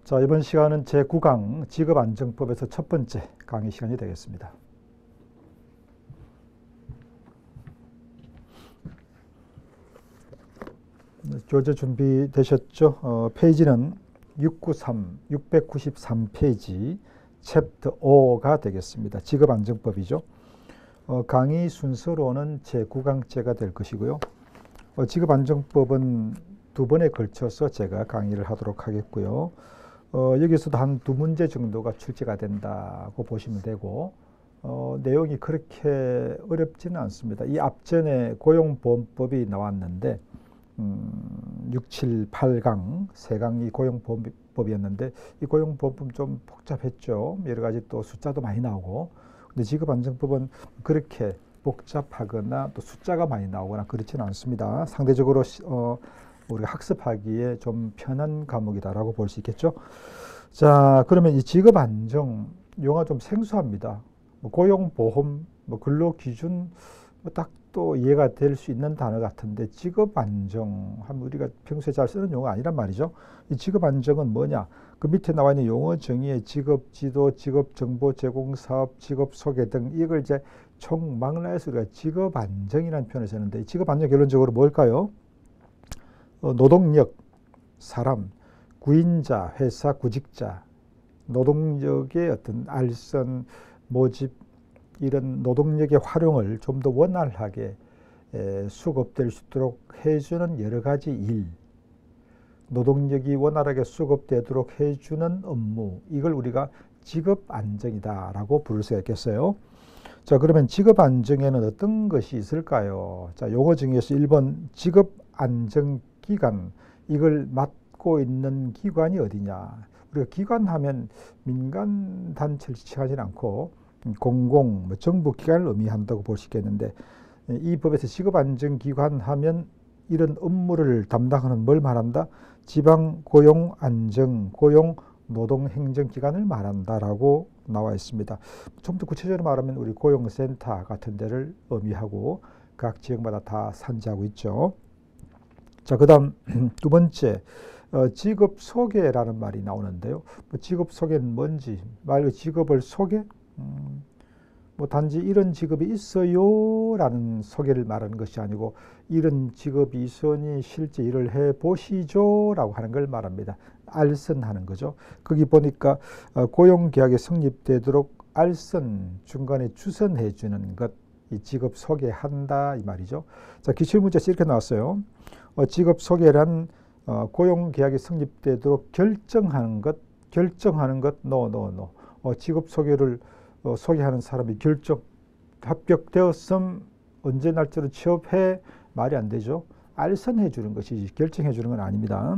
자, 이번 시간은 제9강 직업안정법에서 첫 번째 강의 시간이 되겠습니다. 교재 준비되셨죠? 페이지는 693페이지 챕터 5가 되겠습니다. 직업안정법이죠. 강의 순서로는 제9강째가 될 것이고요. 직업안정법은 두 번에 걸쳐서 제가 강의를 하도록 하겠고요. 여기서도 한 두 문제 정도가 출제가 된다고 보시면 되고, 내용이 그렇게 어렵지는 않습니다. 이 앞전에 고용보험법이 나왔는데 6, 7, 8강 세 강이 고용보험법이었는데 이 고용보험법 좀 복잡했죠. 여러 가지 또 숫자도 많이 나오고. 근데 직업안정법은 그렇게 복잡하거나 또 숫자가 많이 나오거나 그렇지는 않습니다. 상대적으로 우리가 학습하기에 좀 편한 과목이다라고 볼 수 있겠죠. 자, 그러면 이 직업안정 용어가 좀 생소합니다. 고용보험, 근로기준 딱 또 이해가 될 수 있는 단어 같은데 직업안정 하면 우리가 평소에 잘 쓰는 용어가 아니란 말이죠. 이 직업안정은 뭐냐? 그 밑에 나와 있는 용어 정의에 직업지도, 직업정보 제공사업, 직업소개 등 이걸 이제 총망라해서 우리가 직업안정이라는 표현을 쓰는데 이 직업안정 결론적으로 뭘까요? 노동력, 사람, 구인자, 회사, 구직자, 노동력의 어떤 알선, 모집 이런 노동력의 활용을 좀 더 원활하게 수급될 수 있도록 해주는 여러 가지 일, 노동력이 원활하게 수급되도록 해주는 업무, 이걸 우리가 직업안정이다라고 부를 수가 있겠어요. 자, 그러면 직업안정에는 어떤 것이 있을까요? 자, 용어 중에서 1번 직업안정기관, 이걸 맡고 있는 기관이 어디냐? 우리가 기관 하면 민간 단체를 지칭하지는 않고 공공, 정부 기관을 의미한다고 볼 수 있겠는데 이 법에서 직업안정기관 하면 이런 업무를 담당하는 뭘 말한다? 지방고용안정, 고용노동행정기관을 말한다라고 나와 있습니다. 좀 더 구체적으로 말하면 우리 고용센터 같은 데를 의미하고 각 지역마다 다 산지하고 있죠. 자, 그 다음 두 번째 직업소개라는 말이 나오는데요. 직업소개는 뭔지, 말 그대로 직업을 소개? 단지 이런 직업이 있어요 라는 소개를 말하는 것이 아니고 이런 직업이 있으니 실제 일을 해보시죠 라고 하는 걸 말합니다. 알선하는 거죠. 거기 보니까 고용계약이 성립되도록 알선, 중간에 주선해 주는 것, 이 직업 소개한다 이 말이죠. 자, 기출문제에서 이렇게 나왔어요. 직업 소개란 고용계약이 성립되도록 결정하는 것, no. 직업 소개를 소개하는 사람이 합격되었음 언제 날짜로 취업해 말이 안 되죠. 알선해 주는 것이지 결정해 주는 건 아닙니다.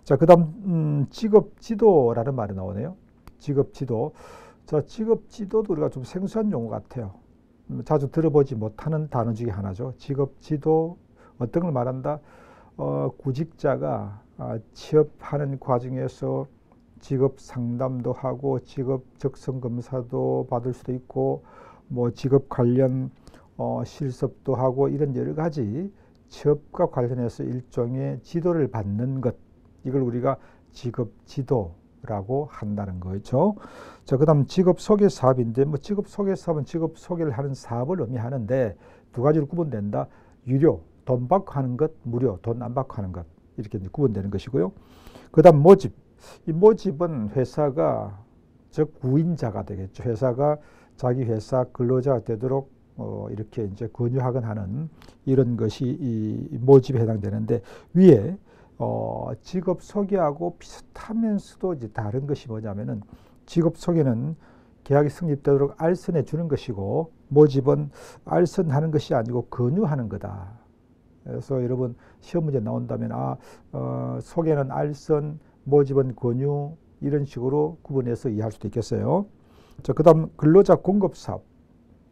자, 그 다음 직업지도라는 말이 나오네요. 직업지도. 자, 직업지도도 우리가 좀 생소한 용어 같아요. 자주 들어보지 못하는 단어 중에 하나죠. 직업지도 어떤 걸 말한다? 구직자가 취업하는 과정에서 직업 상담도 하고 직업 적성 검사도 받을 수도 있고 직업 관련 실습도 하고 이런 여러 가지 취업과 관련해서 일종의 지도를 받는 것, 이걸 우리가 직업 지도라고 한다는 거죠. 자, 그다음 직업 소개 사업인데 직업 소개 사업은 직업 소개를 하는 사업을 의미하는데 두 가지로 구분된다. 유료, 돈 받고 하는 것, 무료, 돈 안 받고 하는 것, 이렇게 구분되는 것이고요. 그다음 모집. 이 모집은 회사가 즉 구인자가 되겠죠. 회사가 자기 회사 근로자가 되도록 이렇게 이제 권유하거나 하는 이런 것이 이 모집에 해당되는데 위에 직업 소개하고 비슷하면서도 이제 다른 것이 뭐냐면은 직업 소개는 계약이 성립되도록 알선해 주는 것이고 모집은 알선하는 것이 아니고 권유하는 거다. 그래서 여러분 시험 문제 나온다면 소개는 알선, 모집은 권유, 이런 식으로 구분해서 이해할 수도 있겠어요. 자, 그 다음 근로자 공급사업.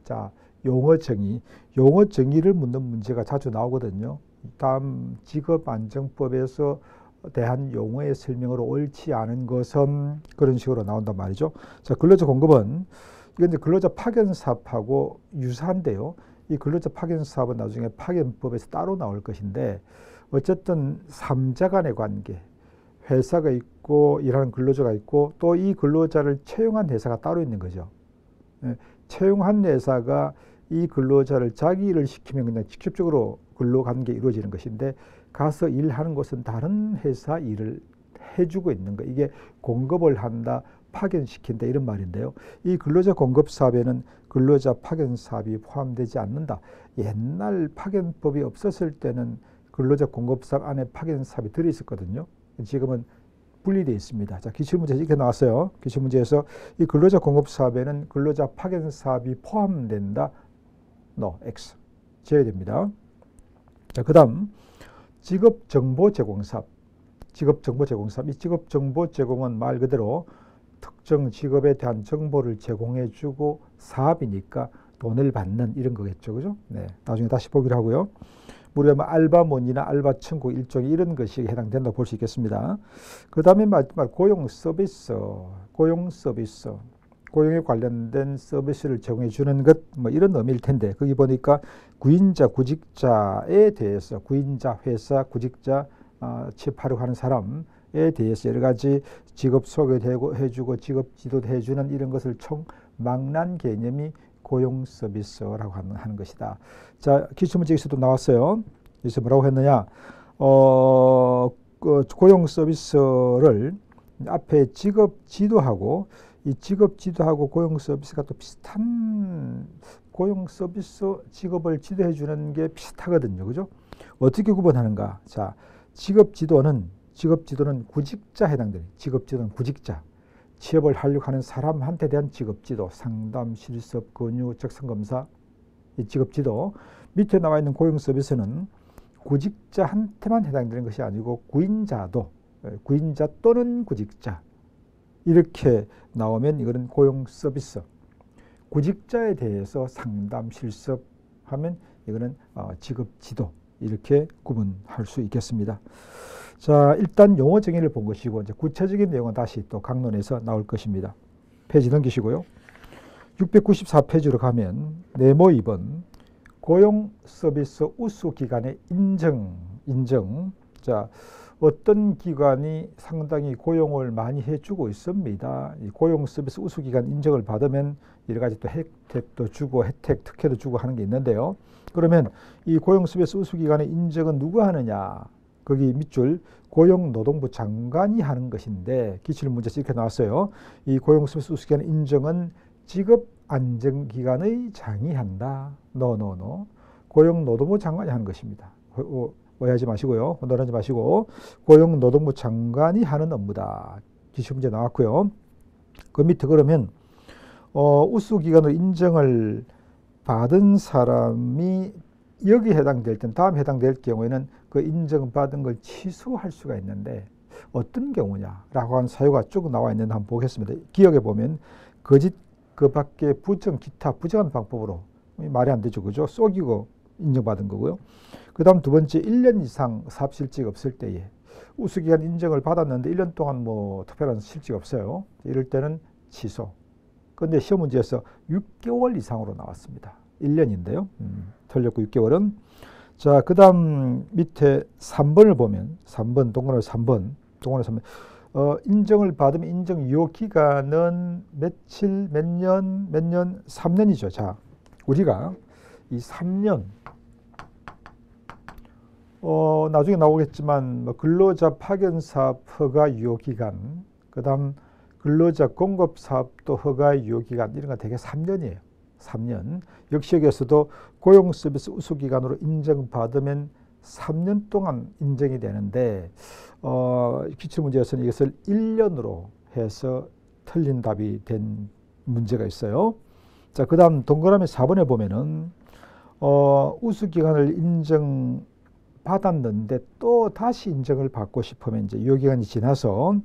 자, 용어 정의를 묻는 문제가 자주 나오거든요. 다음 직업안정법에서 대한 용어의 설명으로 옳지 않은 것은 그런 식으로 나온단 말이죠. 자, 근로자 공급은 이건 이제 근로자 파견 사업하고 유사한데요. 이 근로자 파견 사업은 나중에 파견법에서 따로 나올 것인데 어쨌든 3자 간의 관계, 회사가 있고 있고 일하는 근로자가 있고 또 이 근로자를 채용한 회사가 따로 있는 거죠. 채용한 회사가 이 근로자를 자기 일을 시키면 그냥 직접적으로 근로관계 이루어지는 것인데 가서 일하는 곳은 다른 회사 일을 해주고 있는 거. 이게 공급을 한다, 파견시킨다 이런 말인데요. 이 근로자 공급 사업에는 근로자 파견 사업이 포함되지 않는다. 옛날 파견법이 없었을 때는 근로자 공급 사업 안에 파견 사업이 들어있었거든요. 지금은 분리되어 있습니다. 자, 기출문제 이렇게 나왔어요. 기출문제에서 이 근로자 공급 사업에는 근로자 파견 사업이 포함된다. No, X. 제외됩니다. 자, 그 다음 직업정보 제공 사업. 직업정보 제공 사업. 이 직업정보 제공은 말 그대로 특정 직업에 대한 정보를 제공해주고 사업이니까 돈을 받는 이런 거겠죠. 그죠? 네. 나중에 다시 보기로 하고요. 우리가 뭐 알바몬이나 알바천국 일종의 이런 것이 해당된다고 볼 수 있겠습니다. 그 다음에 마지막 고용 서비스, 고용 서비스, 고용에 관련된 서비스를 제공해 주는 것, 뭐 이런 의미일 텐데 거기 보니까 구인자, 구직자에 대해서 구인자, 회사, 구직자 취업하려고 하는 사람에 대해서 여러 가지 직업 소개도 해주고 직업 지도도 해주는 이런 것을 총망라한 개념이 고용 서비스라고 하는 것이다. 자, 기출문제에서도 나왔어요. 그래서 뭐라고 했느냐? 그 고용 서비스를 앞에 직업 지도하고 이 직업 지도하고 고용 서비스가 또 비슷한 고용 서비스 직업을 지도해 주는 게 비슷하거든요. 그죠? 어떻게 구분하는가? 자, 직업 지도는 구직자 해당돼요. 직업 지도는 구직자. 취업을 하려고 하는 사람한테 대한 직업지도, 상담, 실습, 권유, 적성검사, 이 직업지도. 밑에 나와 있는 고용서비스는 구직자한테만 해당되는 것이 아니고 구인자도, 구인자 또는 구직자 이렇게 나오면 이거는 고용서비스. 구직자에 대해서 상담, 실습하면 이거는 직업지도 이렇게 구분할 수 있겠습니다. 자, 일단 용어 정의를 본 것이고 이제 구체적인 내용은 다시 또 강론에서 나올 것입니다. 페이지 넘기시고요. 694페이지로 가면 네모 2번 고용 서비스 우수 기관의 인정. 자, 어떤 기관이 상당히 고용을 많이 해주고 있습니다. 이 고용 서비스 우수 기관 인정을 받으면 여러 가지 또 혜택도 주고 특혜도 주고 하는 게 있는데요. 그러면 이 고용 서비스 우수 기관의 인정은 누가 하느냐? 거기 밑줄 고용노동부 장관이 하는 것인데 기출문제에서 이렇게 나왔어요. 이 고용서비스 우수기관 인정은 직업안정기관의 장이 한다. 노. 고용노동부 장관이 하는 것입니다. 오해하지 마시고요. 혼돈하지 마시고 고용노동부 장관이 하는 업무다. 기출문제 나왔고요. 그 밑에 그러면 우수기관으로 인정을 받은 사람이 여기 해당될 땐 다음 해당될 경우에는 그 인정받은 걸 취소할 수가 있는데 어떤 경우냐라고 하는 사유가 쭉 나와 있는데 한번 보겠습니다. 기억해 보면 거짓 그 밖에 부정 기타 부정한 방법으로 말이 안 되죠. 그죠? 속이고 인정받은 거고요. 그 다음 두 번째 1년 이상 사업 실직 없을 때에 우수기관 인정을 받았는데 1년 동안 뭐 특별한 실직 없어요. 이럴 때는 취소. 그런데 시험 문제에서 6개월 이상으로 나왔습니다. 1년인데요. 틀렸고 6개월은. 자, 그 다음 밑에 3번을 보면 3번 동그라미 3번 인정을 받으면 인정 유효 기간은 며칠, 몇 년, 3년이죠. 자, 우리가 이 3년 나중에 나오겠지만 근로자 파견 사업 허가 유효 기간, 그 다음 근로자 공급 사업도 허가 유효 기간 이런 거 되게 3년이에요. 3년. 역시 여기에서도 고용 서비스 우수 기관으로 인정받으면 3년 동안 인정이 되는데 기출 문제에서는 이것을 1년으로 해서 틀린 답이 된 문제가 있어요. 자, 그다음 동그라미 4번에 보면은 우수 기관을 인정받았는데 또 다시 인정을 받고 싶으면 이제 유효 기간이 지나서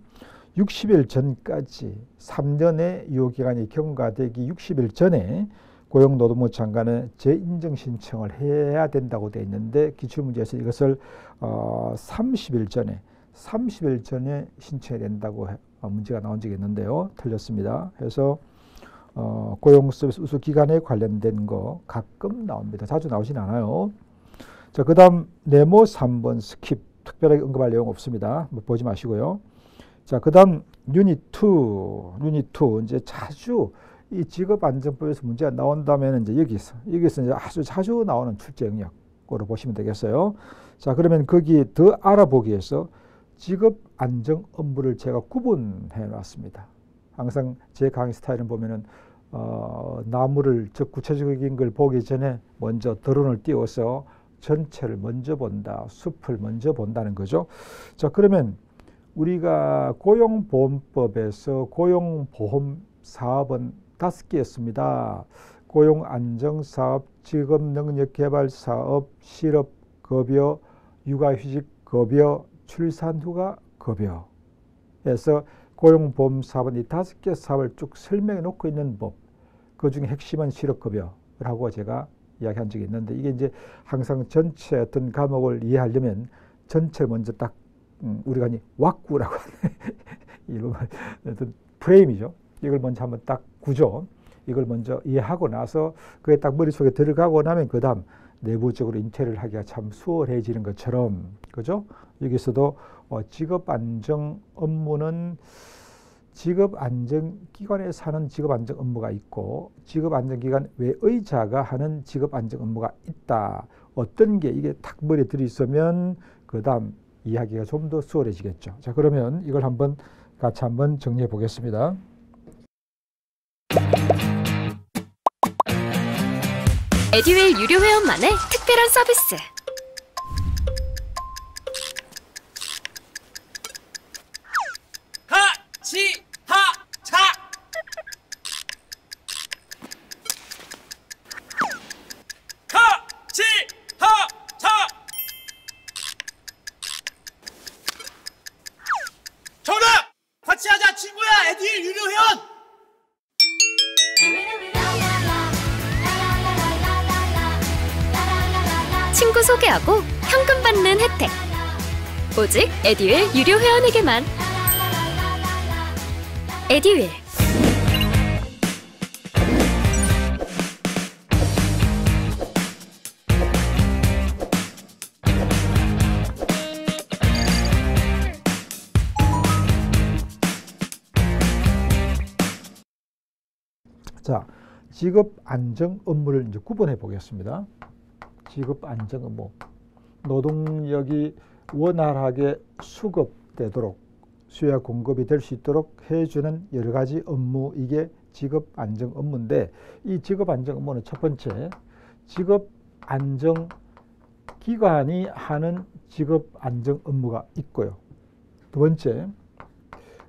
60일 전까지 3년의 유효 기간이 경과되기 60일 전에 고용노동부 장관은 재인정 신청을 해야 된다고 되어 있는데 기출문제에서 이것을 30일 전에 신청해야 된다고 문제가 나온 적이 있는데요. 틀렸습니다. 그래서 고용서비스 우수 기간에 관련된 거 가끔 나옵니다. 자주 나오진 않아요. 자, 그 다음 네모 3번 스킵. 특별하게 언급할 내용 없습니다. 보지 마시고요. 자, 그다음 유닛 2 이제 자주 이 직업안정법에서 문제가 나온다면 이제 여기서 이제 아주 자주 나오는 출제 영역으로 보시면 되겠어요. 자, 그러면 거기 더 알아보기 위해서 직업안정 업무를 제가 구분해 놨습니다. 항상 제 강의 스타일은 보면은 나무를 즉 구체적인 걸 보기 전에 먼저 드론을 띄워서 전체를 먼저 본다, 숲을 먼저 본다는 거죠. 자, 그러면 우리가 고용보험법에서 고용보험 사업은 5개였습니다. 고용안정사업, 직업능력개발사업, 실업급여, 육아휴직급여, 출산휴가급여 해서 고용보험사업은 이 5개 사업을 쭉 설명해 놓고 있는 법. 그 중에 핵심은 실업급여라고 제가 이야기한 적이 있는데 이게 이제 항상 전체 어떤 과목을 이해하려면 전체를 먼저 딱 우리가 왁구라고 하는 어떤 프레임이죠. 이걸 먼저 한번 딱 구조, 이걸 먼저 이해하고 나서 그게 딱 머릿속에 들어가고 나면 그 다음 내부적으로 인테리어를 하기가 참 수월해지는 것처럼, 그죠? 여기서도 직업안정 업무는 직업안정기관에서 하는 직업안정 업무가 있고 직업안정기관 외의자가 하는 직업안정 업무가 있다. 어떤 게 이게 딱 머리에 들어있으면 그 다음 이야기가 좀 더 수월해지겠죠. 자, 그러면 이걸 같이 한번 정리해 보겠습니다. 에듀윌 유료 회원만의 특별한 서비스. 하치하차 하치하차 정답! 같이 하자 친구야. 에듀윌 유료 회원. 친구 소개하고 현금 받는 혜택. 오직 에듀윌 유료 회원에게만. 에듀윌. 자, 직업안정 업무를 이제 구분해 보겠습니다. 직업안정 업무. 노동력이 원활하게 수급되도록 수요와 공급이 될 수 있도록 해주는 여러 가지 업무, 이게 직업안정 업무인데 이 직업안정 업무는 첫 번째, 직업안정기관이 하는 직업안정 업무가 있고요. 두 번째,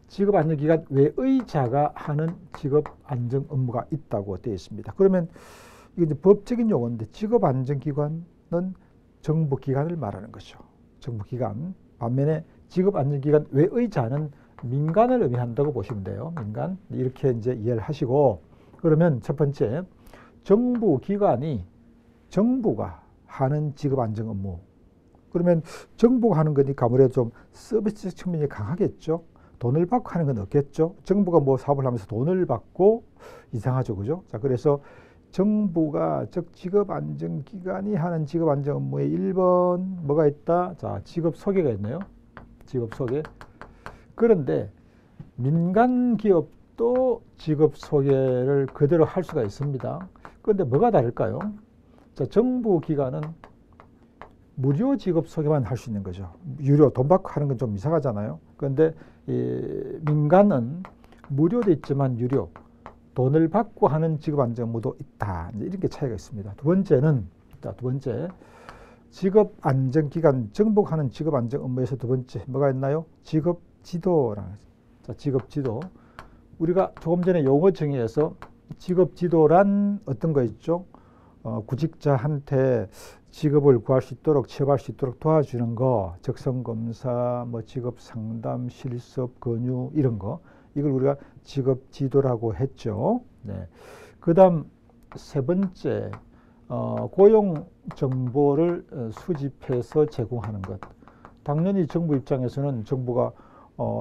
직업안정기관 외의자가 하는 직업안정 업무가 있다고 되어 있습니다. 그러면 이게 이제 법적인 용어인데 직업안정기관은 정부기관을 말하는 거죠. 정부기관. 반면에 직업안정기관 외의자는 민간을 의미한다고 보시면 돼요. 민간. 이렇게 이제 이해를 하시고, 그러면 첫 번째, 정부기관이 정부가 하는 직업안정 업무. 그러면 정부가 하는 거니까 아무래도 좀 서비스 측면이 강하겠죠. 돈을 받고 하는 건 없겠죠. 정부가 뭐 사업을 하면서 돈을 받고 이상하죠. 그죠? 자, 그래서 정부가, 즉 직업안정기관이 하는 직업안정 업무에 1번 뭐가 있다? 자, 직업소개가 있네요. 직업소개. 그런데 민간기업도 직업소개를 그대로 할 수가 있습니다. 그런데 뭐가 다를까요? 자, 정부기관은 무료 직업소개만 할 수 있는 거죠. 유료, 돈 받고 하는 건 좀 이상하잖아요. 그런데 민간은 무료도 있지만 유료, 돈을 받고 하는 직업안정 업무도 있다. 이렇게 차이가 있습니다. 두 번째는, 자, 두 번째, 직업안정기관, 정부가 하는 직업안정 업무에서 두 번째 뭐가 있나요? 직업지도라는 거죠. 자, 직업지도. 우리가 조금 전에 용어 정의에서 직업지도란 어떤 거 있죠? 구직자한테 직업을 구할 수 있도록, 취업할 수 있도록 도와주는 거, 적성검사, 뭐 직업상담, 실습, 권유 이런 거. 이걸 우리가 직업지도라고 했죠. 네. 그 다음 세 번째, 고용 정보를 수집해서 제공하는 것. 당연히 정부 입장에서는 정부가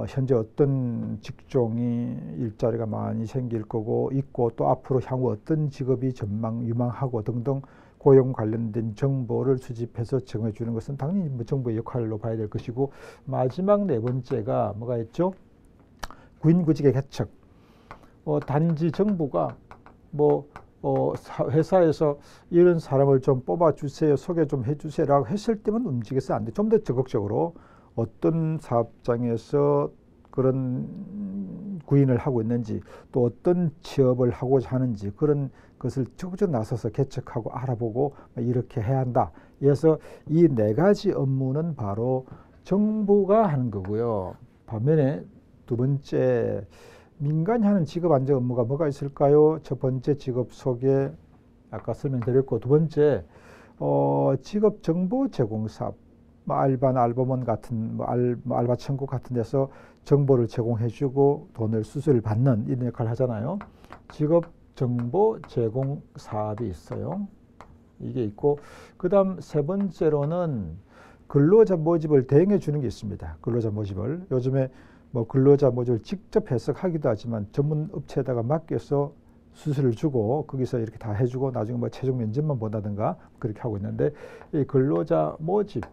현재 어떤 직종이 일자리가 많이 생길 거고 있고 또 앞으로 향후 어떤 직업이 유망하고 등등 고용 관련된 정보를 수집해서 정해주는 것은 당연히 뭐 정부의 역할로 봐야 될 것이고, 마지막 네 번째가 뭐가 있죠? 구인구직의 개척. 단지 정부가 뭐 회사에서 이런 사람을 좀 뽑아주세요, 소개 좀 해주세요라고 했을 때만 움직여서 안 돼. 좀 더 적극적으로 어떤 사업장에서 그런 구인을 하고 있는지, 또 어떤 취업을 하고자 하는지 그런 것을 적극적으로 나서서 개척하고 알아보고 이렇게 해야 한다. 그래서 이 네 가지 업무는 바로 정부가 하는 거고요. 반면에 두 번째, 민간이 하는 직업 안정 업무가 뭐가 있을까요? 첫 번째 직업 소개 아까 설명드렸고, 두 번째 직업 정보 제공 사업, 알바나 알바몬 같은 알바 천국 같은 데서 정보를 제공해주고 돈을 수수료를 받는 이런 역할을 하잖아요. 직업 정보 제공 사업이 있어요. 이게 있고, 그다음 세 번째로는 근로자 모집을 대행해 주는 게 있습니다. 근로자 모집을 요즘에 뭐 근로자 모집을 직접 해석하기도 하지만 전문 업체에다가 맡겨서 수수료를 주고 거기서 이렇게 다 해주고 나중에 뭐 최종 면접만 본다든가 그렇게 하고 있는데, 이 근로자 모집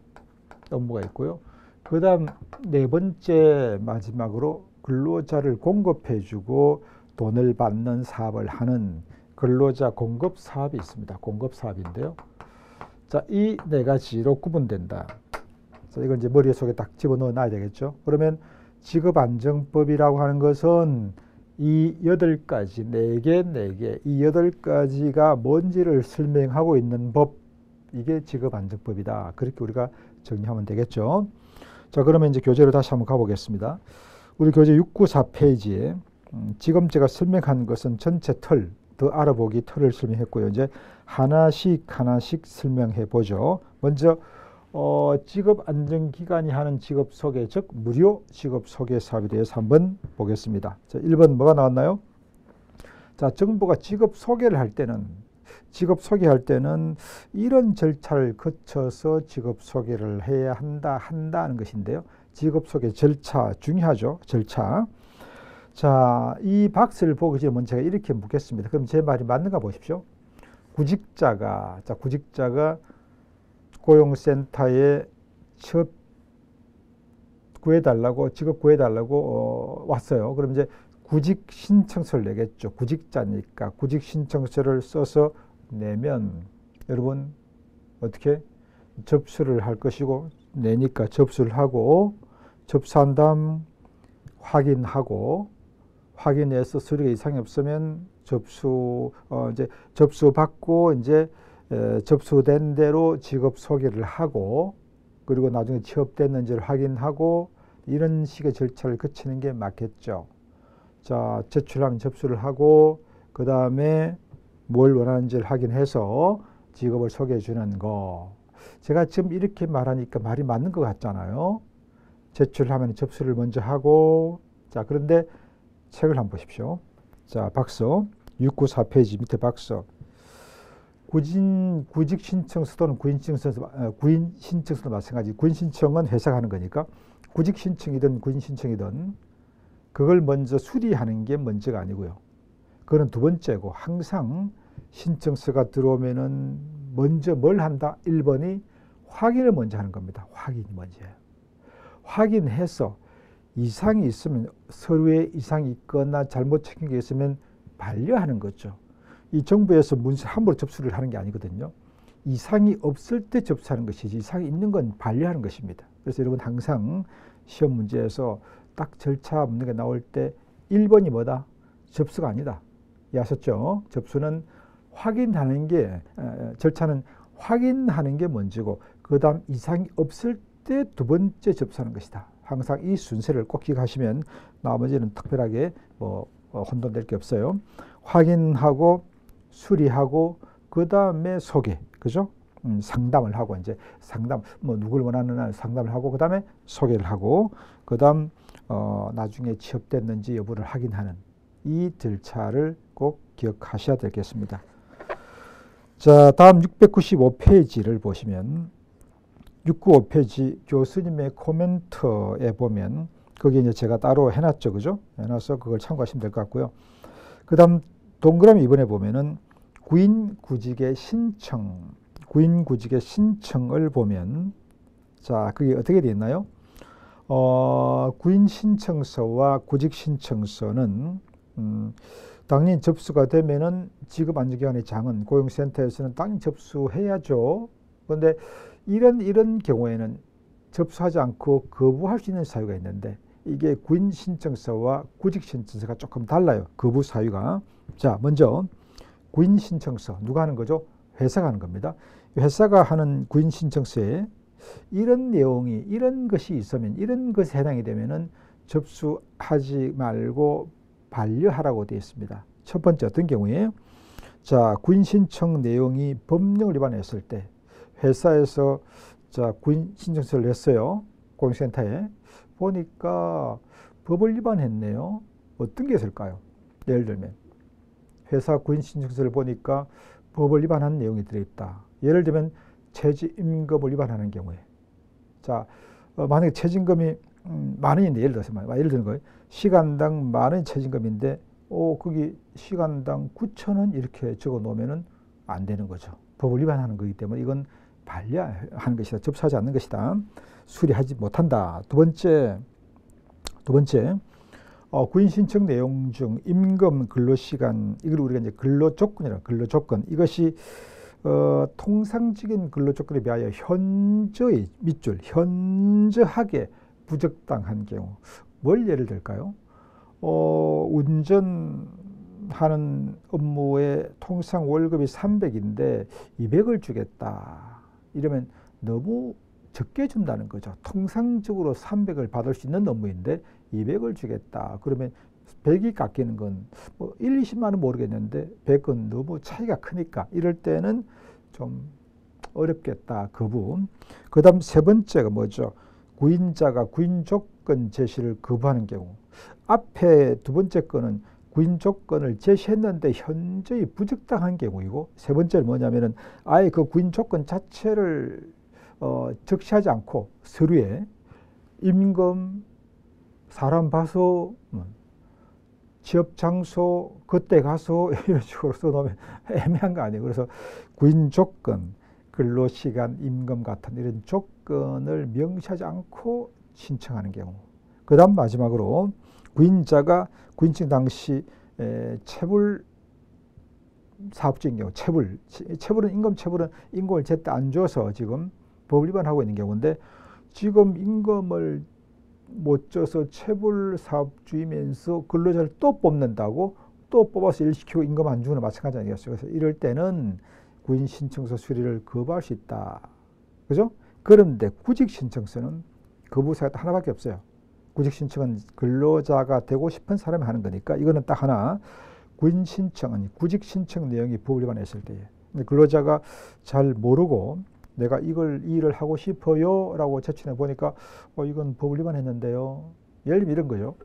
업무가 있고요. 그 다음 네 번째 마지막으로 근로자를 공급해주고 돈을 받는 사업을 하는 근로자 공급 사업이 있습니다. 공급 사업인데요. 자, 이 네 가지로 구분된다. 자, 이걸 이제 머릿속에 딱 집어넣어 놔야 되겠죠. 그러면 직업안정법이라고 하는 것은 이 8가지, 4개, 이 8가지가 뭔지를 설명하고 있는 법, 이게 직업안정법이다. 그렇게 우리가 정리하면 되겠죠. 자, 그러면 이제 교재로 다시 한번 가보겠습니다. 우리 교재 694페이지에 지금 제가 설명한 것은 전체 틀, 더 알아보기 틀을 설명했고요. 이제 하나씩 설명해 보죠. 먼저 직업안정기관이 하는 직업소개, 즉 무료 직업소개 사업에 대해서 한번 보겠습니다. 자, 1번 뭐가 나왔나요? 자, 정부가 직업소개를 할 때는, 직업 소개할 때는 이런 절차를 거쳐서 직업 소개를 해야 한다는 것인데요. 직업 소개 절차 중요하죠. 절차. 자, 이 박스를 보기 전에 먼저 제가 이렇게 묻겠습니다. 그럼 제 말이 맞는가 보십시오. 구직자가 고용센터에 취업 구해달라고, 직업 구해달라고 왔어요. 그럼 이제 구직 신청서를 내겠죠. 구직자니까 구직 신청서를 써서 내면 여러분 어떻게 접수를 할 것이고, 내니까 접수를 하고, 접수한 다음 확인해서 서류가 이상이 없으면 이제 접수 받고 이제 접수된 대로 직업 소개를 하고, 그리고 나중에 취업됐는지를 확인하고, 이런 식의 절차를 거치는 게 맞겠죠. 자, 제출하면 접수를 하고, 그 다음에 뭘 원하는지를 확인해서 직업을 소개해 주는 거. 제가 지금 이렇게 말하니까 말이 맞는 것 같잖아요. 제출하면 접수를 먼저 하고, 자, 그런데 책을 한번 보십시오. 자, 박서 694페이지 밑에 박서. 구직 신청서 또는 구인 신청서도 마찬가지. 구인 신청은 회사가 하는 거니까 구직 신청이든 구인 신청이든 그걸 먼저 수리하는 게 먼저가 아니고요. 그거는 두 번째고, 항상 신청서가 들어오면은 먼저 뭘 한다? 1번이 확인을 먼저 하는 겁니다. 확인이 먼저예요. 확인해서 이상이 있으면, 서류에 이상이 있거나 잘못 챙긴 게 있으면 반려하는 거죠. 이 정부에서 문서 함부로 접수를 하는 게 아니거든요. 이상이 없을 때 접수하는 것이지, 이상이 있는 건 반려하는 것입니다. 그래서 여러분 항상 시험 문제에서 딱 절차 없는 게 나올 때 1번이 뭐다? 접수가 아니다. 이해하셨죠? 접수는 확인하는 게, 절차는 확인하는 게 먼저고, 그 다음 이상이 없을 때 두 번째 접수하는 것이다. 항상 이 순서를 꼭 기억하시면 나머지는 특별하게 혼돈될 게 없어요. 확인하고 수리하고 그 다음에 소개, 그죠? 상담을 하고, 이제 상담 누굴 원하느냐 상담을 하고, 그 다음에 소개를 하고, 그 다음 나중에 취업됐는지 여부를 확인하는 이 절차를 꼭 기억하셔야 되겠습니다. 자, 다음 695페이지를 보시면 695페이지 교수님의 코멘트에 보면 거기 이제 제가 따로 해놨죠, 그죠? 해놔서 그걸 참고하시면 될 것 같고요. 그 다음 동그라미 이번에 보면은 구인구직의 신청을 보면, 자, 그게 어떻게 되어 있나요? 구인 신청서와 구직 신청서는 당연히 접수가 되면은 지급 안정기관의 장은 고용센터에서는 당연히 접수해야죠. 그런데 이런 경우에는 접수하지 않고 거부할 수 있는 사유가 있는데 이게 구인 신청서와 구직 신청서가 조금 달라요. 거부 사유가. 자, 먼저 구인 신청서 누가 하는 거죠? 회사가 하는 겁니다. 회사가 하는 구인 신청서에 이런 내용이 이런 것이 있으면 이런 것에 해당이 되면은 접수하지 말고 반려하라고 되어 있습니다. 첫 번째 어떤 경우에 자, 구인 신청 내용이 법령을 위반했을 때 회사에서 자, 구인 신청서를 냈어요. 고용센터에 보니까 법을 위반했네요. 어떤 게 있을까요? 예를 들면 회사 구인 신청서를 보니까 법을 위반한 내용이 들어있다. 예를 들면 최저임금을 위반하는 경우에 자, 만약에 최저임금이 만 원인데 예를 들어서 예를 드는 거예요. 시간당 만 원이 최저임금인데 거기 시간당 9,000원 이렇게 적어 놓으면은 안 되는 거죠. 법을 위반하는 거기 때문에 이건 반려하는 것이다. 접수하지 않는 것이다. 수리하지 못한다. 두 번째 구인 신청 내용 중 임금, 근로시간 이걸 우리가 이제 근로조건이라 근로조건 이것이 통상적인 근로조건에 비하여 현저히 밑줄 현저하게 부적당한 경우 뭘 예를 들까요? 운전하는 업무에 통상 월급이 300인데 200을 주겠다. 이러면 너무 적게 준다는 거죠. 통상적으로 300을 받을 수 있는 업무인데 200을 주겠다. 그러면 100이 깎이는 건 뭐 1, 20만 원 모르겠는데 100은 너무 차이가 크니까 이럴 때는 좀 어렵겠다. 거부. 그 다음 세 번째가 뭐죠? 구인자가 구인 조건 제시를 거부하는 경우. 앞에 두 번째 거는 구인 조건을 제시했는데 현저히 부적당한 경우이고 세 번째는 뭐냐면은 아예 그 구인 조건 자체를 적시하지 않고 서류에 임금, 사람 봐서 취업 장소, 그때 가서 이런 식으로 써놓으면 애매한 거 아니에요. 그래서 구인 조건, 근로시간, 임금 같은 이런 조건을 명시하지 않고 신청하는 경우. 그 다음 마지막으로 구인자가 구인청 당시 체불 사업주인 경우, 체불은 임금을 제때 안 줘서 지금 법 위반하고 있는 경우인데 지금 임금을 못 줘서 체불 사업주이면서 근로자를 또 뽑는다고 또 뽑아서 일시키고 임금 안 주는 건 마찬가지 아니겠어요. 그래서 이럴 때는 구인 신청서 수리를 거부할 수 있다. 그죠? 그런데 구직 신청서는 거부 사유가 하나밖에 없어요. 구직 신청은 근로자가 되고 싶은 사람이 하는 거니까 이거는 딱 하나. 구인 신청 아니 구직 신청 내용이 법 위반했을 때에 근로자가 잘 모르고 내가 이 일을 하고 싶어요 라고 제출해 보니까 이건 법 위반했는데요. 예를 들면 이런 거죠.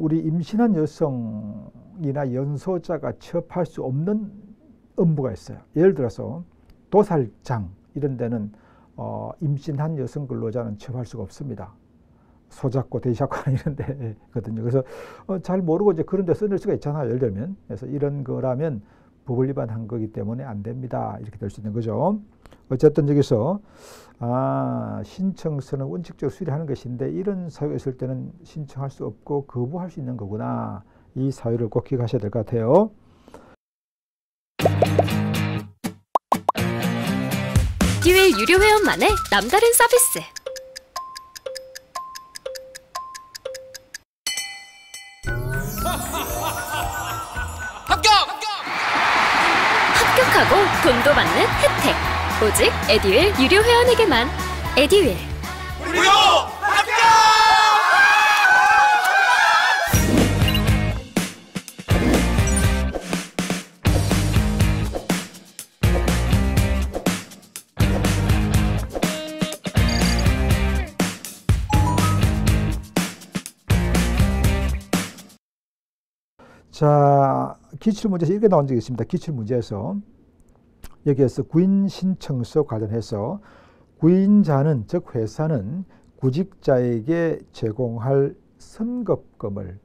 우리 임신한 여성이나 연소자가 취업할 수 없는 업무가 있어요. 예를 들어서 도살장 이런 데는 임신한 여성 근로자는 취업할 수가 없습니다. 소잡고 대시잡고 이런 데거든요. 그래서 잘 모르고 이제 그런 데 써낼 수가 있잖아요. 예를 들면. 그래서 이런 거라면 법을 위반한 거기 때문에 안 됩니다. 이렇게 될 수 있는 거죠. 어쨌든 여기서 신청서는 원칙적으로 수리하는 것인데 이런 사유가 있을 때는 신청할 수 없고 거부할 수 있는 거구나. 이 사유를 꼭 기억하셔야 될 것 같아요. 에듀윌 유료 회원만의 남다른 서비스. 합격하고 돈도 받는 혜택. 오직 에듀윌 유료 회원에게만. 에듀윌. 무료 합격! 자, 기출문제에서 이렇게 나온 적이 있습니다. 기출문제에서 여기에서 구인 신청서 관련해서 구인자는 즉 회사는 구직자에게 제공할 선급금을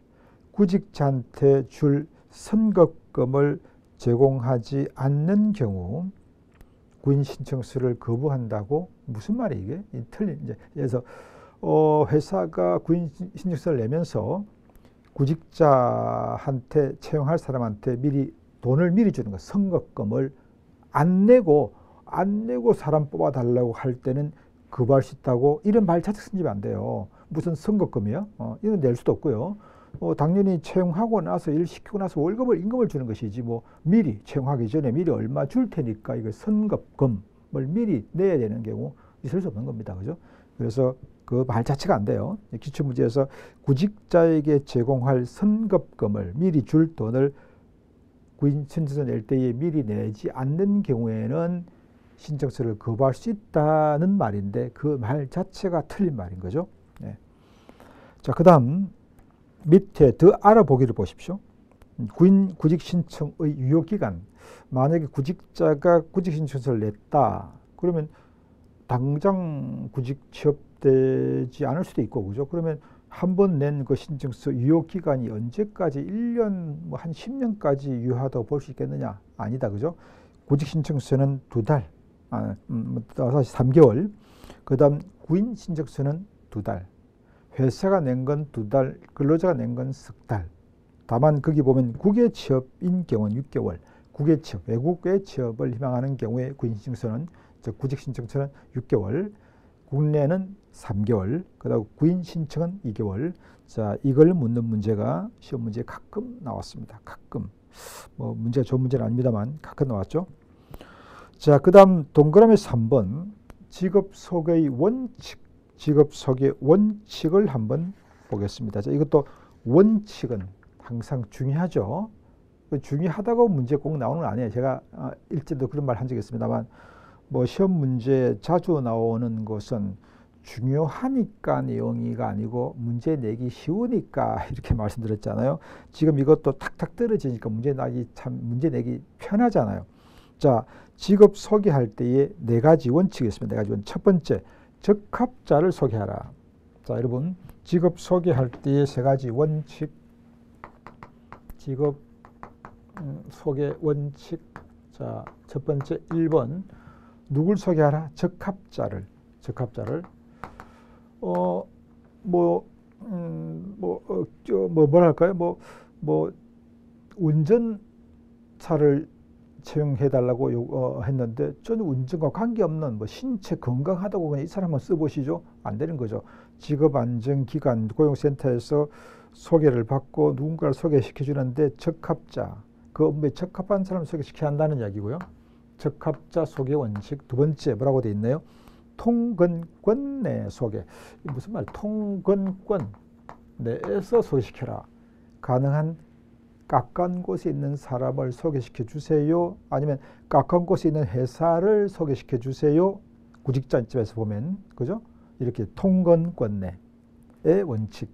구직자한테 줄 선급금을 제공하지 않는 경우 구인 신청서를 거부한다고 무슨 말이 이게? 틀린 이제 그래서 회사가 구인 신청서를 내면서 구직자한테 채용할 사람한테 미리 돈을 미리 주는 거, 선급금을 안 내고 사람 뽑아달라고 할 때는 거부할 수 있다고, 이런 말 자체 쓰면 안 돼요. 무슨 선급금이야? 이건 낼 수도 없고요. 당연히 채용하고 나서 일 시키고 나서 임금을 주는 것이지, 뭐 미리 채용하기 전에 미리 얼마 줄 테니까 이거 선급금을 미리 내야 되는 경우 있을 수 없는 겁니다. 그죠? 그래서 그 말 자체가 안 돼요. 기출문제에서 구직자에게 제공할 선급금을 미리 줄 돈을 구인 신청서 낼 때에 미리 내지 않는 경우에는 신청서를 거부할 수 있다는 말인데, 그 말 자체가 틀린 말인 거죠. 네. 자, 그 다음 밑에 더 알아보기를 보십시오. 구직 신청의 유효기간. 만약에 구직자가 구직 신청서를 냈다. 그러면 당장 구직 취업되지 않을 수도 있고, 그죠? 그러면 한 번 낸 그 신청서 유효기간이 언제까지, 1년, 뭐 한 10년까지 유효하다고 볼 수 있겠느냐? 아니다, 그죠? 구직 신청서는 2달, 다시 3개월. 그 다음 구인 신청서는 2달. 회사가 낸 건 2달, 근로자가 낸 건 3달. 다만 거기 보면 국외 취업인 경우는 6개월, 국외 취업, 외국의 취업을 희망하는 경우에 구인 신청서는, 즉 구직 신청서는 6개월, 국내는 3개월, 그다음 구인 신청은 2개월. 자, 이걸 묻는 문제가 시험 문제에 가끔 나왔습니다. 가끔. 뭐 문제가 좋은 문제는 아닙니다만 가끔 나왔죠. 자, 그다음 동그라미 3번 직업 소개의 원칙. 직업 소개 원칙을 한번 보겠습니다. 자, 이것도 원칙은 항상 중요하죠. 중요하다고 문제 꼭 나오는 건 아니에요. 제가 일제도 그런 말 한 적이 있습니다만, 뭐 시험 문제 자주 나오는 것은 중요하니까 내용이가 아니고 문제 내기 쉬우니까 이렇게 말씀드렸잖아요. 지금 이것도 탁탁 떨어지니까 문제 내기 편하잖아요. 자, 직업 소개할 때에 4가지 원칙이 있습니다. 4가지 원칙. 첫 번째, 적합자를 소개하라. 자, 여러분, 직업 소개할 때의 3가지 원칙. 직업 소개 원칙. 자, 첫 번째 1번, 누굴 소개하라? 적합자를. 뭐랄까요? 운전차를 채용해달라고 했는데, 저는 운전과 관계없는 신체 건강하다고 그냥 이 사람만 써보시죠? 안 되는 거죠. 직업안정기관 고용센터에서 소개를 받고 누군가를 소개시켜주는데 적합자, 그 업무에 적합한 사람을 소개시켜야 한다는 이야기고요. 적합자 소개 원칙. 2번째 뭐라고 되어 있나요? 통근권 내 소개. 무슨 말? 통근권 내에서 소개시켜라. 가능한 가까운 곳에 있는 사람을 소개시켜 주세요. 아니면 가까운 곳에 있는 회사를 소개시켜 주세요. 구직자 입장에서 보면, 그죠? 이렇게 통근권 내의 원칙.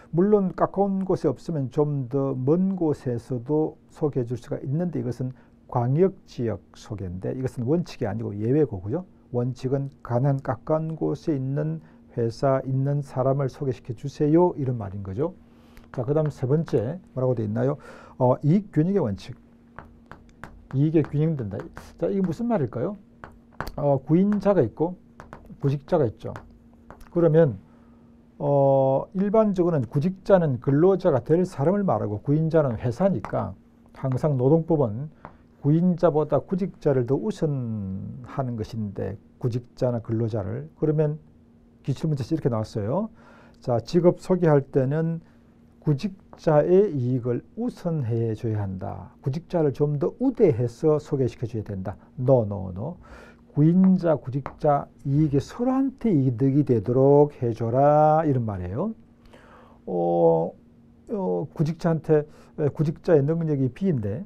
물론 가까운 곳에 없으면 좀 더 먼 곳에서도 소개해 줄 수가 있는데, 이것은 광역지역 소개인데 이것은 원칙이 아니고 예외고, 그죠? 원칙은 가능한 가까운 곳에 있는 회사, 있는 사람을 소개시켜 주세요. 이런 말인 거죠. 자, 그 다음 3번째 뭐라고 되어 있나요? 이익 균형의 원칙. 이익의 균형된다. 자, 이게 무슨 말일까요? 구인자가 있고 구직자가 있죠. 그러면 일반적으로는 구직자는 근로자가 될 사람을 말하고 구인자는 회사니까 항상 노동법은 구인자보다 구직자를 더 우선하는 것인데, 구직자나 근로자를. 그러면 기출문제에서 이렇게 나왔어요. 자, 직업 소개할 때는 구직자의 이익을 우선해 줘야 한다. 구직자를 좀 더 우대해서 소개시켜 줘야 된다. No. 구인자, 구직자 이익이 서로한테 이득이 되도록 해줘라. 이런 말이에요. 구직자의 능력이 B인데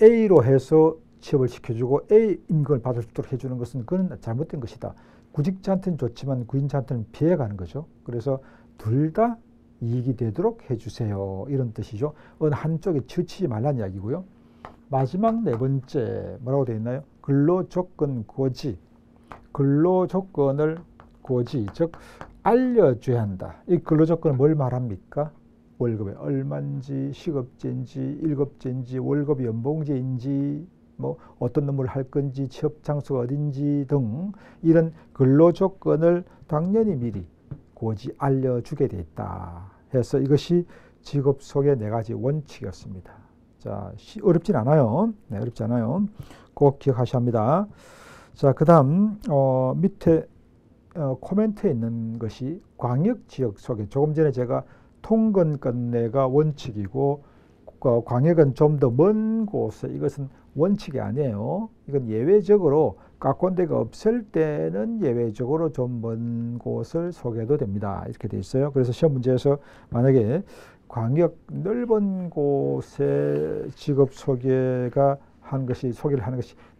A로 해서 취업을 시켜주고 A 임금을 받을 수 있도록 해주는 것은 그건 잘못된 것이다. 구직자한테는 좋지만 구인자한테는 피해가는 거죠. 그래서 둘 다 이익이 되도록 해주세요. 이런 뜻이죠. 어느 한쪽에 치우치지 말라는 이야기고요. 마지막 4번째 뭐라고 되어 있나요? 근로조건 고지. 근로조건을 고지, 즉 알려줘야 한다. 이 근로조건은 뭘 말합니까? 월급이 얼마인지, 시급제인지, 일급제인지, 월급 연봉제인지, 뭐 어떤 업무를 할 건지, 취업 장소가 어딘지 등 이런 근로 조건을 당연히 미리 고지 알려주게 돼 있다 해서 이것이 직업 소개 4가지 원칙이었습니다. 자, 어렵진 않아요. 네, 어렵지 않아요. 꼭 기억하셔야 합니다. 자, 그 다음 밑에 코멘트에 있는 것이 광역지역 소개. 조금 전에 제가 통근권내가 원칙이고 광역은 좀 더 먼 곳에, 이것은 원칙이 아니에요. 이건 예외적으로 깍꼰대가 없을 때는 예외적으로 좀 먼 곳을 소개해도 됩니다. 이렇게 돼 있어요. 그래서 시험 문제에서 만약에 광역 넓은 곳에 직업 소개를 하는 것이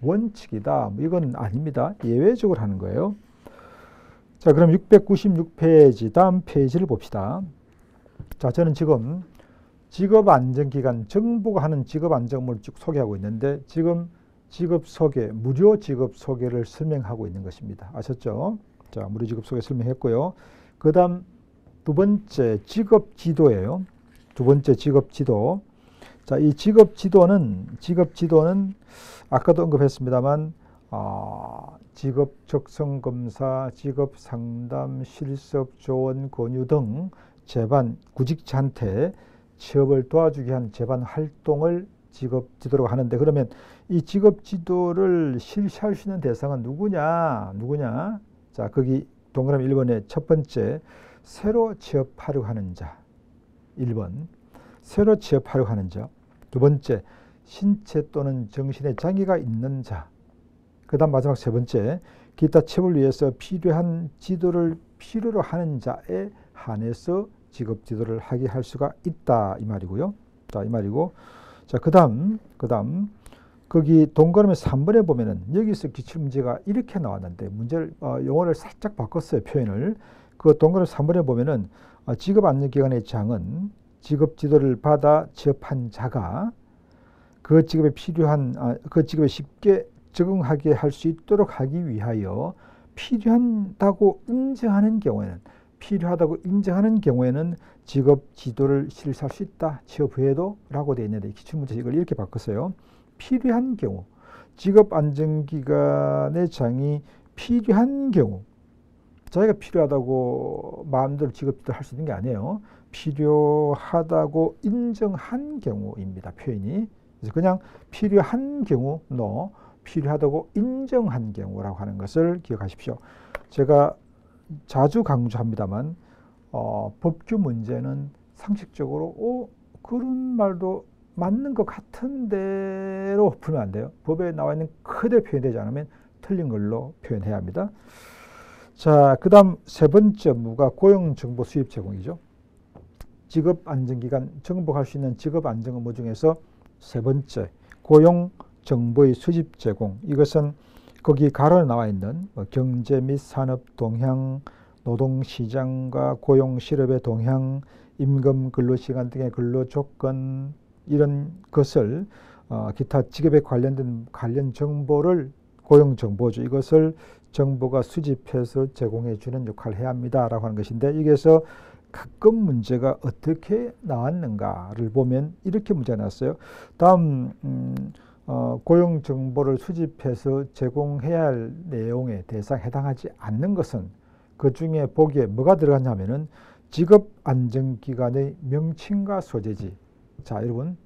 원칙이다, 뭐 이건 아닙니다. 예외적으로 하는 거예요. 자, 그럼 696페이지 다음 페이지를 봅시다. 자, 저는 지금 직업안정기관, 정부가 하는 직업안정을 쭉 소개하고 있는데 지금 직업소개, 무료 직업소개를 설명하고 있는 것입니다. 아셨죠? 자, 무료 직업소개 설명했고요. 그 다음 2번째 직업지도예요. 2번째 직업지도. 자, 이 직업지도는 아까도 언급했습니다만 직업 적성검사, 직업 상담, 실습 조언 권유 등 재반, 구직자한테 취업을 도와주기 위한 재반 활동을 직업지도라고 하는데, 그러면 이 직업지도를 실시할 수 있는 대상은 누구냐? 자, 거기 동그라미 1번에 첫 번째, 새로 취업하려고 하는 자. 1번, 새로 취업하려고 하는 자. 2번째, 신체 또는 정신의 장애가 있는 자. 그 다음 마지막 3번째, 기타 취업을 위해서 필요한 지도를 필요로 하는 자에 한해서 직업지도를 하게 할 수가 있다, 이 말이고요. 자, 이 말이고. 자, 그 다음 거기 동그라미 3번에 보면은 여기서 기출문제가 이렇게 나왔는데 문제를 용어를 살짝 바꿨어요, 표현을. 그 동그라미 3번에 보면은 직업안정기관의 장은 직업지도를 받아 취업한 자가 그 직업에 필요한 그 직업에 쉽게 적응하게 할 수 있도록 하기 위하여 필요하다고 인정하는 경우에는 직업 지도를 실시할 수 있다. 취업 후에도 라고 되어 있는데 기출문제 이걸 이렇게 바꿨어요. 필요한 경우, 직업안정기관의 장이 필요한 경우, 자기가 필요하다고 마음대로 직업 지도를 할 수 있는 게 아니에요. 필요하다고 인정한 경우입니다. 표현이. 그래서 그냥 필요한 경우, 필요하다고 인정한 경우라고 하는 것을 기억하십시오. 제가 자주 강조합니다만 법규 문제는 상식적으로 그런 말도 맞는 것 같은데로 풀면 안 돼요. 법에 나와 있는 그대로 표현되지 않으면 틀린 걸로 표현해야 합니다. 자, 그 다음 3번째 업무가 고용정보 수입 제공이죠. 직업안정기관 정복할 수 있는 직업안정 업무 중에서 3번째 고용정보의 수집 제공. 이것은 거기 가로에 나와 있는 경제 및 산업 동향, 노동시장과 고용실업의 동향, 임금 근로시간 등의 근로조건, 이런 것을 기타 직업에 관련된 관련 정보를 고용정보죠. 이것을 정부가 수집해서 제공해 주는 역할을 해야 합니다라고 하는 것인데, 여기에서 가끔 문제가 어떻게 나왔는가를 보면 이렇게 문제가 나왔어요. 다음 고용정보를 수집해서 제공해야 할 내용의 대상에 해당하지 않는 것은 그 중에 보기에 뭐가 들어갔냐면은 직업안정기관의 명칭과 소재지. 자, 여러분,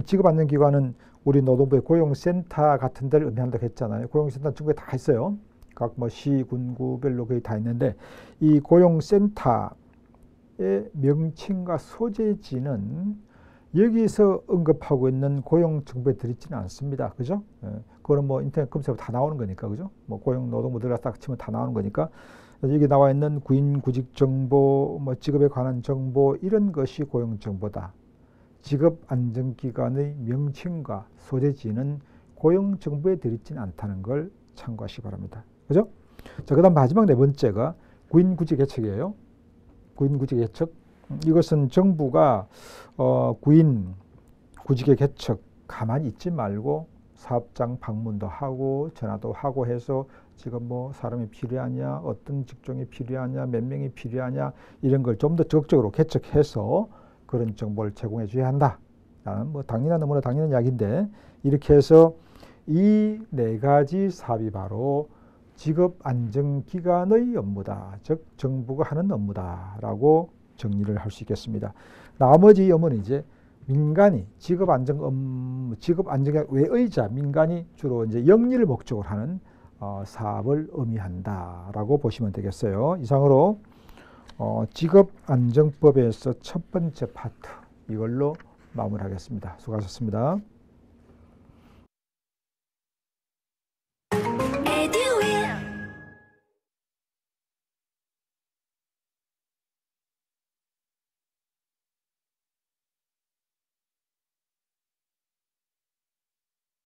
직업안정기관은 우리 노동부의 고용센터 같은 데를 의미한다고 했잖아요. 고용센터 전국에 다 있어요. 각 시, 군구별로 거의 다 있는데, 이 고용센터의 명칭과 소재지는 여기서 언급하고 있는 고용정보에 들어있지는 않습니다. 그죠? 그거는 인터넷 검색하면 다 나오는 거니까, 그죠? 고용노동부 들어가서 딱 치면 다 나오는 거니까. 여기 나와 있는 구인 구직 정보, 직업에 관한 정보, 이런 것이 고용정보다. 직업안정기관의 명칭과 소재지는 고용정보에 들어있지는 않다는 걸 참고하시기 바랍니다. 그죠? 자, 그 다음 마지막 4번째가 구인구직개척이에요. 구인구직개척. 이것은 정부가 구인 구직의 개척 가만히 있지 말고 사업장 방문도 하고 전화도 하고 해서 지금 사람이 필요하냐, 어떤 직종이 필요하냐, 몇 명이 필요하냐, 이런 걸 좀 더 적극적으로 개척해서 그런 정보를 제공해 줘야 한다. 당연한 너무나 당연한 이야기인데, 이렇게 해서 이 네 가지 사업이 바로 직업안정기관의 업무다. 즉 정부가 하는 업무다라고 정리를 할 수 있겠습니다. 나머지 업무는 이제 민간이 직업안정 외의자 민간이 주로 이제 영리를 목적으로 하는 사업을 의미한다라고 보시면 되겠어요. 이상으로 직업안정법에서 첫 번째 파트 이걸로 마무리하겠습니다. 수고하셨습니다.